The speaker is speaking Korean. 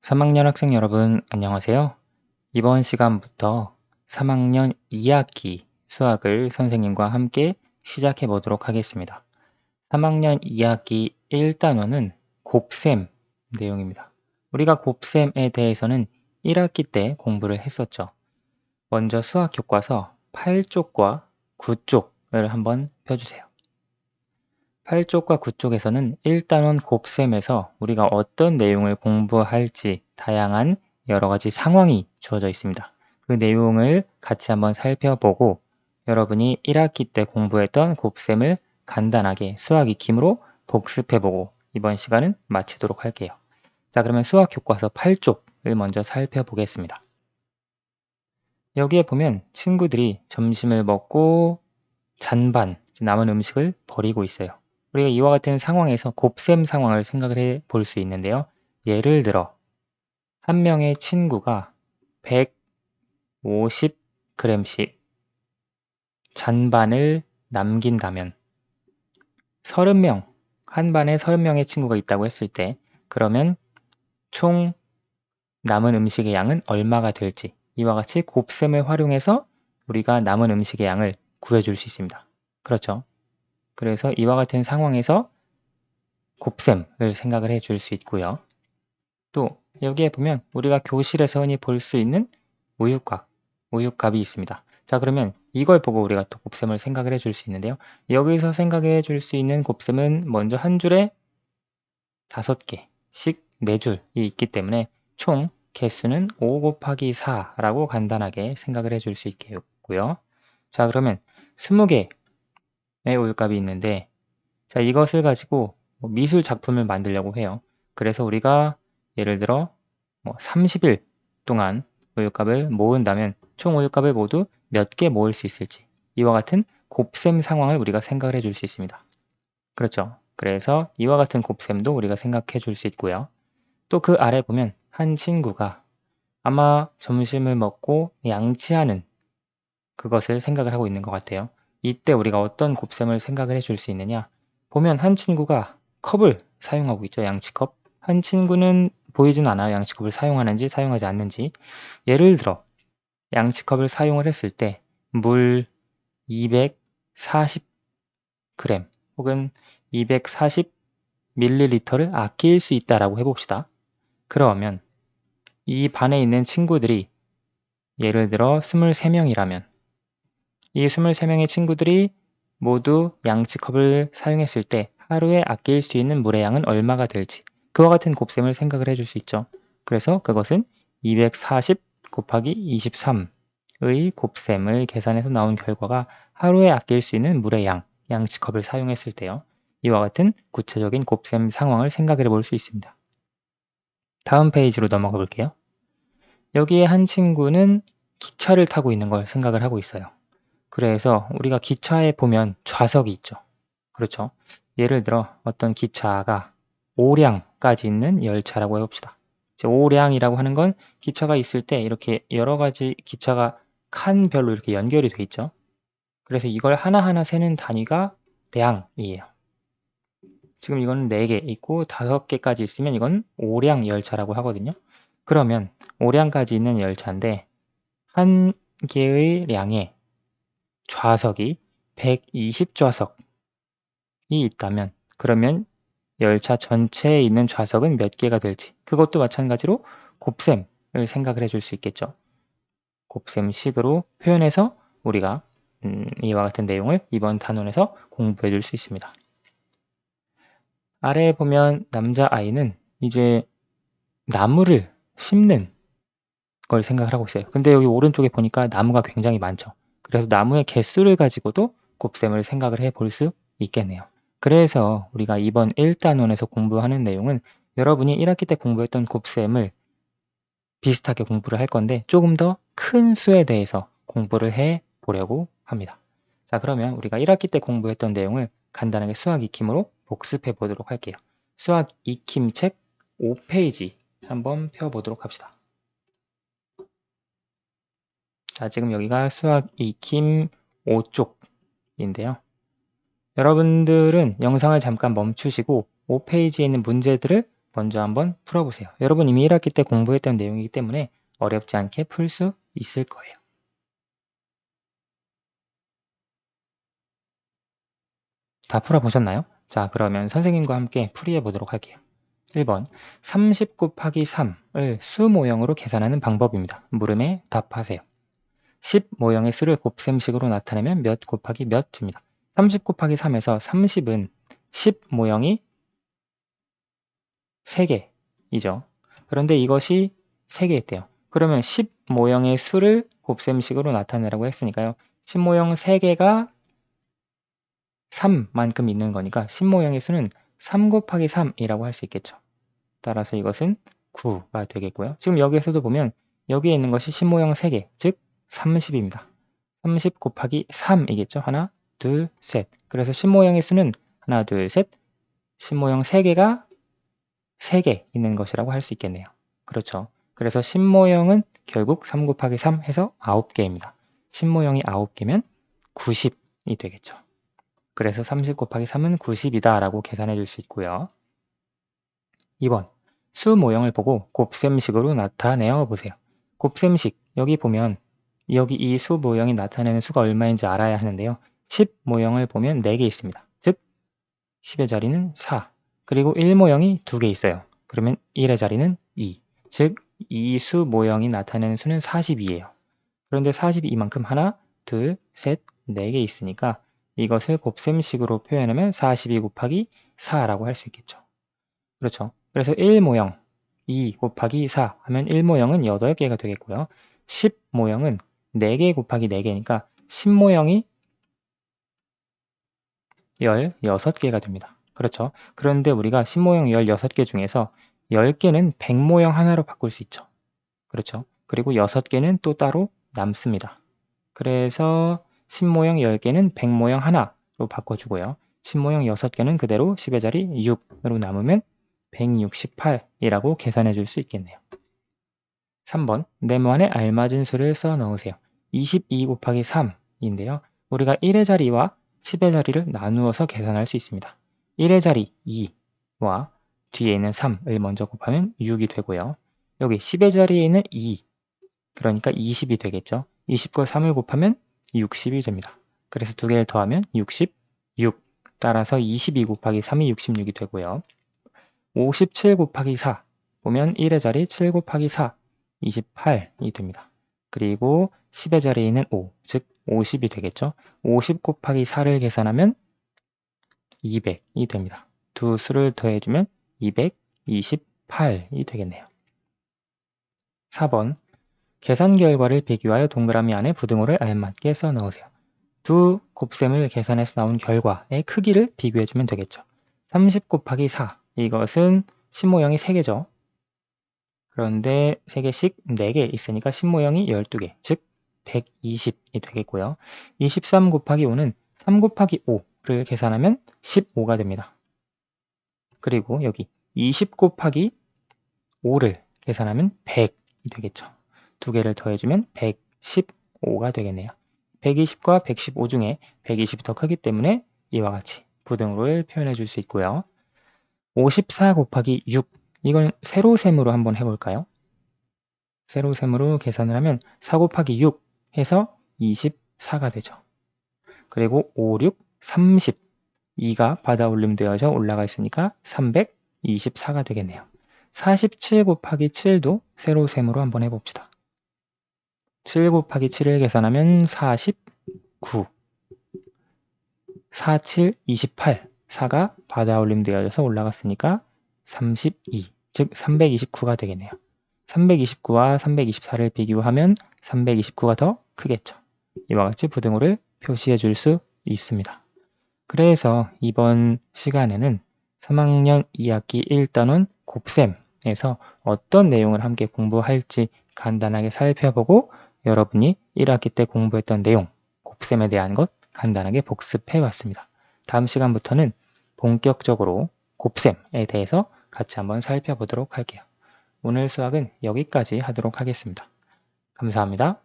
3학년 학생 여러분, 안녕하세요. 이번 시간부터 3학년 2학기 수학을 선생님과 함께 시작해 보도록 하겠습니다. 3학년 2학기 1단원은 곱셈 내용입니다. 우리가 곱셈에 대해서는 1학기 때 공부를 했었죠. 먼저 수학 교과서 8쪽과 9쪽을 한번 펴주세요. 8쪽과 9쪽에서는 1단원 곱셈에서 우리가 어떤 내용을 공부할지 다양한 여러 가지 상황이 주어져 있습니다. 그 내용을 같이 한번 살펴보고 여러분이 1학기 때 공부했던 곱셈을 간단하게 수학 익힘으로 복습해보고 이번 시간은 마치도록 할게요. 자, 그러면 수학 교과서 8쪽을 먼저 살펴보겠습니다. 여기에 보면 친구들이 점심을 먹고 잔반, 남은 음식을 버리고 있어요. 우리가 이와 같은 상황에서 곱셈 상황을 생각을 해 볼 수 있는데요. 예를 들어 한 명의 친구가 150g씩 잔반을 남긴다면 30명, 한 반에 30명의 친구가 있다고 했을 때 그러면 총 남은 음식의 양은 얼마가 될지 이와 같이 곱셈을 활용해서 우리가 남은 음식의 양을 구해줄 수 있습니다. 그렇죠? 그래서 이와 같은 상황에서 곱셈을 생각을 해 줄 수 있고요. 또 여기에 보면 우리가 교실에서 흔히 볼 수 있는 우유곽, 우유값이 있습니다. 자, 그러면 이걸 보고 우리가 또 곱셈을 생각을 해 줄 수 있는데요. 여기서 생각해 줄 수 있는 곱셈은 먼저 한 줄에 5개씩 4줄이 있기 때문에 총 개수는 5 곱하기 4라고 간단하게 생각을 해 줄 수 있겠고요. 자, 그러면 20개의 우유값이 있는데 자, 이것을 가지고 미술 작품을 만들려고 해요. 그래서 우리가 예를 들어 30일 동안 우유값을 모은다면 총 우유값을 모두 몇 개 모을 수 있을지 이와 같은 곱셈 상황을 우리가 생각을 해 줄 수 있습니다. 그렇죠? 그래서 이와 같은 곱셈도 우리가 생각해 줄 수 있고요. 또 그 아래 보면 한 친구가 아마 점심을 먹고 양치하는 그것을 생각을 하고 있는 것 같아요. 이때 우리가 어떤 곱셈을 생각을 해 줄 수 있느냐? 보면 한 친구가 컵을 사용하고 있죠. 양치컵. 한 친구는 보이진 않아요. 양치컵을 사용하는지 사용하지 않는지. 예를 들어 양치컵을 사용을 했을 때 물 240g 혹은 240ml를 아낄 수 있다라고 해봅시다. 그러면 이 반에 있는 친구들이 예를 들어 23명이라면 이 23명의 친구들이 모두 양치컵을 사용했을 때 하루에 아낄 수 있는 물의 양은 얼마가 될지 그와 같은 곱셈을 생각을 해줄 수 있죠. 그래서 그것은 240 곱하기 23의 곱셈을 계산해서 나온 결과가 하루에 아낄 수 있는 물의 양, 양치컵을 사용했을 때요. 이와 같은 구체적인 곱셈 상황을 생각해 볼 수 있습니다. 다음 페이지로 넘어가 볼게요. 여기에 한 친구는 기차를 타고 있는 걸 생각을 하고 있어요. 그래서 우리가 기차에 보면 좌석이 있죠. 그렇죠. 예를 들어 어떤 기차가 5량까지 있는 열차라고 해봅시다. 이제 5량이라고 하는 건 기차가 있을 때 이렇게 여러 가지 기차가 칸별로 이렇게 연결이 돼 있죠. 그래서 이걸 하나하나 세는 단위가 량이에요. 지금 이거는 4개 있고 5개까지 있으면 이건 5량 열차라고 하거든요. 그러면 5량까지 있는 열차인데 한 개의 량에 좌석이 120좌석이 있다면 그러면 열차 전체에 있는 좌석은 몇 개가 될지 그것도 마찬가지로 곱셈을 생각을 해줄 수 있겠죠. 곱셈식으로 표현해서 우리가 이와 같은 내용을 이번 단원에서 공부해 줄 수 있습니다. 아래에 보면 남자아이는 이제 나무를 심는 걸 생각을 하고 있어요. 근데 여기 오른쪽에 보니까 나무가 굉장히 많죠. 그래서 나무의 개수를 가지고도 곱셈을 생각을 해 볼 수 있겠네요. 그래서 우리가 이번 1단원에서 공부하는 내용은 여러분이 1학기 때 공부했던 곱셈을 비슷하게 공부를 할 건데 조금 더 큰 수에 대해서 공부를 해 보려고 합니다. 자, 그러면 우리가 1학기 때 공부했던 내용을 간단하게 수학 익힘으로 복습해 보도록 할게요. 수학 익힘 책 5페이지 한번 펴보도록 합시다. 자, 지금 여기가 수학 익힘 5쪽인데요. 여러분들은 영상을 잠깐 멈추시고 5페이지에 있는 문제들을 먼저 한번 풀어보세요. 여러분 이미 1학기 때 공부했던 내용이기 때문에 어렵지 않게 풀 수 있을 거예요. 다 풀어보셨나요? 자, 그러면 선생님과 함께 풀이해 보도록 할게요. 1번 30 곱하기 3을 수 모형으로 계산하는 방법입니다. 물음에 답하세요. 10 모형의 수를 곱셈식으로 나타내면 몇 곱하기 몇입니다. 30 곱하기 3에서 30은 10 모형이 3개이죠. 그런데 이것이 3개 있대요. 그러면 10 모형의 수를 곱셈식으로 나타내라고 했으니까요. 10 모형 3개가 3만큼 있는 거니까 10 모형의 수는 3 곱하기 3이라고 할 수 있겠죠. 따라서 이것은 9가 되겠고요. 지금 여기에서도 보면 여기에 있는 것이 10 모형 3개, 즉 30입니다. 30 곱하기 3이겠죠. 하나, 둘, 셋. 그래서 10 모형의 수는 하나, 둘, 셋, 10 모형 3개가 3개 있는 것이라고 할 수 있겠네요. 그렇죠. 그래서 10 모형은 결국 3 곱하기 3 해서 9개입니다. 10 모형이 9개면 90이 되겠죠. 그래서 30 곱하기 3은 90이다 라고 계산해 줄 수 있고요. 2번 수 모형을 보고 곱셈식으로 나타내어 보세요. 곱셈식 여기 보면 여기 이 수 모형이 나타내는 수가 얼마인지 알아야 하는데요. 10 모형을 보면 4개 있습니다. 즉 10의 자리는 4 그리고 1 모형이 2개 있어요. 그러면 1의 자리는 2 즉 이 수 모형이 나타내는 수는 42예요. 그런데 42만큼 하나, 둘, 셋, 4개 있으니까 이것을 곱셈식으로 표현하면 42 곱하기 4라고 할 수 있겠죠. 그렇죠. 그래서 1 모형 2 곱하기 4 하면 1 모형은 8개가 되겠고요. 10 모형은 4개 곱하기 4개니까 10 모형이 16개가 됩니다. 그렇죠. 그런데 우리가 10 모형 16개 중에서 10개는 100 모형 하나로 바꿀 수 있죠. 그렇죠. 그리고 6개는 또 따로 남습니다. 그래서 10 모형 10개는 100 모형 하나로 바꿔주고요. 10 모형 6개는 그대로 10의 자리 6으로 남으면 168이라고 계산해 줄 수 있겠네요. 3번 네모안에 알맞은 수를 써 넣으세요. 22 곱하기 3인데요. 우리가 1의 자리와 10의 자리를 나누어서 계산할 수 있습니다. 1의 자리 2와 뒤에 있는 3을 먼저 곱하면 6이 되고요. 여기 10의 자리에 있는 2, 그러니까 20이 되겠죠. 20과 3을 곱하면 60이 됩니다. 그래서 두 개를 더하면 66. 따라서 22 곱하기 3이 66이 되고요. 57 곱하기 4 보면 1의 자리 7 곱하기 4 28이 됩니다. 그리고 10의 자리에 있는 5, 즉 50이 되겠죠. 50 곱하기 4를 계산하면 200이 됩니다. 두 수를 더해주면 228이 되겠네요. 4번 계산 결과를 비교하여 동그라미 안에 부등호를 알맞게 써 넣으세요. 두 곱셈을 계산해서 나온 결과의 크기를 비교해주면 되겠죠. 30 곱하기 4 이것은 10 모형이 3개죠. 그런데 3개씩 4개 있으니까 10 모형이 12개, 즉 120이 되겠고요. 23 곱하기 5는 3 곱하기 5를 계산하면 15가 됩니다. 그리고 여기 20 곱하기 5를 계산하면 100이 되겠죠. 두 개를 더해주면 115가 되겠네요. 120과 115 중에 120이 더 크기 때문에 이와 같이 부등호를 표현해 줄 수 있고요. 54 곱하기 6 이건 세로셈으로 한번 해볼까요? 세로셈으로 계산을 하면 4 곱하기 6 해서 24가 되죠. 그리고 5, 6, 30 2가 받아올림 되어서 올라가 있으니까 324가 되겠네요. 47 곱하기 7도 세로셈으로 한번 해봅시다. 7 곱하기 7을 계산하면 49 4, 7, 28 4가 받아올림 되어서 올라갔으니까 32 즉 329가 되겠네요. 329와 324를 비교하면 329가 더 크겠죠. 이와 같이 부등호를 표시해 줄 수 있습니다. 그래서 이번 시간에는 3학년 2학기 1단원 곱셈에서 어떤 내용을 함께 공부할지 간단하게 살펴보고 여러분이 1학기 때 공부했던 내용, 곱셈에 대한 것 간단하게 복습해 왔습니다. 다음 시간부터는 본격적으로 곱셈에 대해서 같이 한번 살펴보도록 할게요. 오늘 수학은 여기까지 하도록 하겠습니다. 감사합니다.